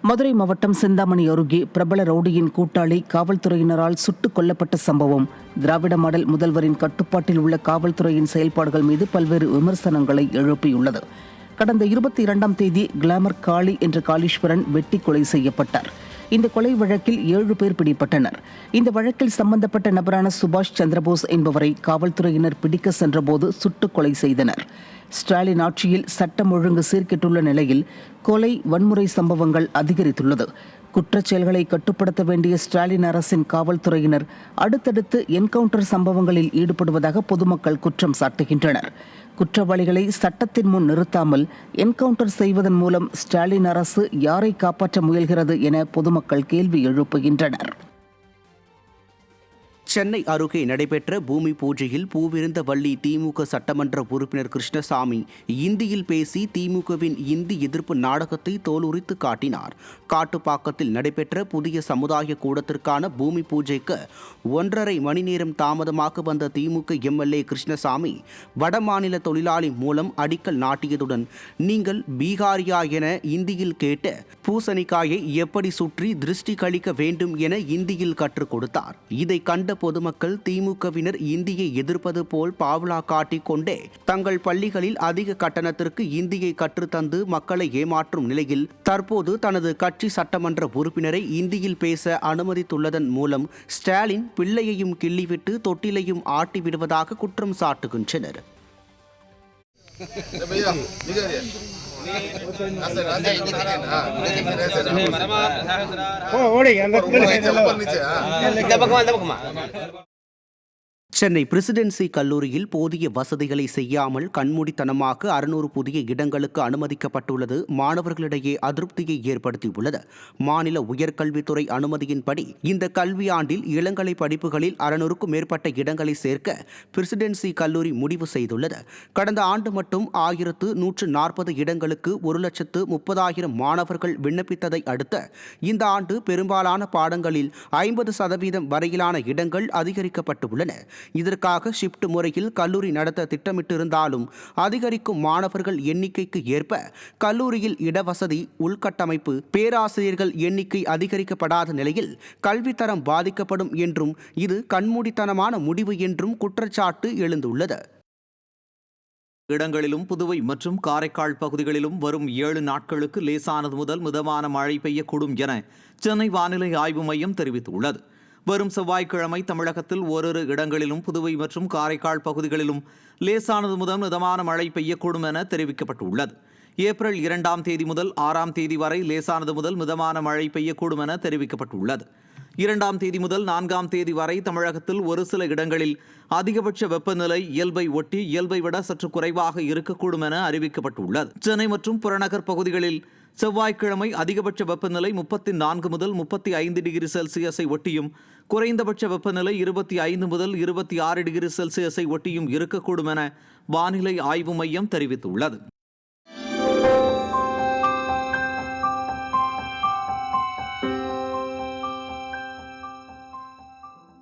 மதுரை மாவட்டம் சிந்தாமணி அருகே பிரபல ரவுடியின் கூட்டாளி காவல்துறையினரால் சுட்டுக் கொல்லப்பட்ட சம்பவம் திராவிட மாடல் முதல்வரின் கட்டுப்பாட்டில் உள்ள காவல்துறையின் செயல்பாடுகள் மீது பல்வேறு விமர்சனங்களை எழுப்பியுள்ளது. கடந்த 22ஆம் தேதி கிளாமர் காளி என்ற காளீஸ்வரன் வெட்டி கொலை செய்யப்பட்டார். இந்த கொலை வழக்கில் 7 பேர் பிடிபட்டனர். இந்த வழக்கில் சம்பந்தப்பட்ட நபரான சுபாஷ் சந்திரபோஸ் என்பவரை காவல்துறையினர் பிடிக்க சென்றபோது சுட்டுக் கொலை செய்தனர். ஸ்டாலின் ஆட்சியில் சட்டம் ஒழுங்கு சீர்கெட்டுள்ள நிலையில் கொலை வன்முறை சம்பவங்கள் அதிகரித்துள்ளது. குற்றச்செயல்களை கட்டுப்படுத்த வேண்டிய ஸ்டாலின் அரசின் காவல்துறையினர் அடுத்தடுத்து என்கவுண்டர் சம்பவங்களில் ஈடுபடுவதாக பொதுமக்கள் குற்றம் சாட்டுகின்றனர். குற்றவாளிகளை சட்டத்தின் முன் நிறுத்தாமல் என்கவுண்டர் செய்வதன் மூலம் ஸ்டாலின் அரசு யாரை காப்பாற்ற முயல்கிறது என பொதுமக்கள் கேள்வி எழுப்புகின்றனர். சென்னை அருகே நடைபெற்ற பூமி பூஜையில் பூவிருந்த வள்ளி திமுக சட்டமன்ற உறுப்பினர் கிருஷ்ணசாமி இந்தியில் பேசி திமுகவின் இந்தி எதிர்ப்பு நாடகத்தை தோலுரித்து காட்டினார். காட்டுப்பாக்கத்தில் நடைபெற்ற புதிய சமுதாய கூடத்திற்கான பூமி பூஜைக்கு 1.5 மணி நேரம் தாமதமாக வந்த திமுக எம்எல்ஏ கிருஷ்ணசாமி வடமாநில தொழிலாளி மூலம் அடிக்கல் நாட்டியதுடன் நீங்கள் பீகாரியா என இந்தியில் கேட்ட பூசணிக்காயை எப்படி சுற்றி திருஷ்டி கழிக்க வேண்டும் என இந்தியில் கற்றுக் கொடுத்தார். இதை கண்ட பொதுமக்கள் திமுகவினர் இந்தியை எதிர்ப்பது போல் பாவலா காட்டிக் கொண்டே தங்கள் பள்ளிகளில் அதிக கட்டணத்திற்கு இந்தியை கற்றுத்தந்து மக்களை ஏமாற்றும் நிலையில் தற்போது தனது கட்சி சட்டமன்ற உறுப்பினரை இந்தியில் பேச அனுமதித்துள்ளதன் மூலம் ஸ்டாலின் பிள்ளையையும் கிள்ளிவிட்டு தொட்டிலையும் ஆட்டி விடுவதாக குற்றம் சாட்டுகின்றனர். சென்னை பிரசிடென்சி கல்லூரியில் போதிய வசதிகளை செய்யாமல் கண்மூடித்தனமாக 600 புதிய இடங்களுக்கு அனுமதிக்கப்பட்டுள்ளது மாணவர்களிடையே அதிருப்தியை ஏற்படுத்தியுள்ளது. மாநில உயர்கல்வித்துறை அனுமதியின்படி இந்த கல்வியாண்டில் இளங்கலை படிப்புகளில் 600க்கும் மேற்பட்ட இடங்களை சேர்க்க பிரசிடென்சி கல்லூரி முடிவு செய்துள்ளது. கடந்த ஆண்டு மட்டும் 1140 இடங்களுக்கு 1,30,000 மாணவர்கள் விண்ணப்பித்ததை அடுத்து இந்த ஆண்டு பெரும்பாலான பாடங்களில் 50% வரையிலான இடங்கள் அதிகரிக்கப்பட்டுள்ளன. இதற்காக ஷிப்ட் முறையில் கல்லூரி நடத்த திட்டமிட்டிருந்தாலும் அதிகரிக்கும் மாணவர்கள் எண்ணிக்கைக்கு ஏற்ப கல்லூரியில் இடவசதி, உள்கட்டமைப்பு, பேராசிரியர்கள் எண்ணிக்கை அதிகரிக்கப்படாத நிலையில் கல்வித்தரம் பாதிக்கப்படும் என்றும் இது கண்மூடித்தனமான முடிவு என்றும் குற்றச்சாட்டு எழுந்துள்ளது. இடங்களிலும் புதுவை மற்றும் காரைக்கால் பகுதிகளிலும் வரும் 7 நாட்களுக்கு லேசானது முதல் மிதமான மழை பெய்யக்கூடும் என சென்னை வானிலை ஆய்வு மையம் தெரிவித்துள்ளது. வரும் செவ்வாய்க்கிழமை தமிழகத்தில் ஓரிரு இடங்களிலும் புதுவை மற்றும் காரைக்கால் பகுதிகளிலும் லேசானது முதல் மிதமான மழை பெய்யக்கூடும் என தெரிவிக்கப்பட்டுள்ளது. ஏப்ரல் 2ஆம் தேதி முதல் 6ஆம் தேதி வரை லேசானது முதல் மிதமான மழை பெய்யக்கூடும் என தெரிவிக்கப்பட்டுள்ளது. 2ஆம் தேதி முதல் 4ஆம் தேதி வரை தமிழகத்தில் ஒரு சில இடங்களில் அதிகபட்ச வெப்பநிலை இயல்பை ஒட்டி இயல்பை விட சற்று குறைவாக இருக்கக்கூடும் என அறிவிக்கப்பட்டுள்ளது. சென்னை மற்றும் புறநகர் பகுதிகளில் செவ்வாய்க்கிழமை அதிகபட்ச வெப்பநிலை 34 முதல் 35 டிகிரி செல்சியஸை ஒட்டியும் குறைந்தபட்ச வெப்பநிலை 25 முதல் 26 டிகிரி செல்சியஸை ஒட்டியும் இருக்கக்கூடும் என வானிலை ஆய்வு மையம் தெரிவித்துள்ளது.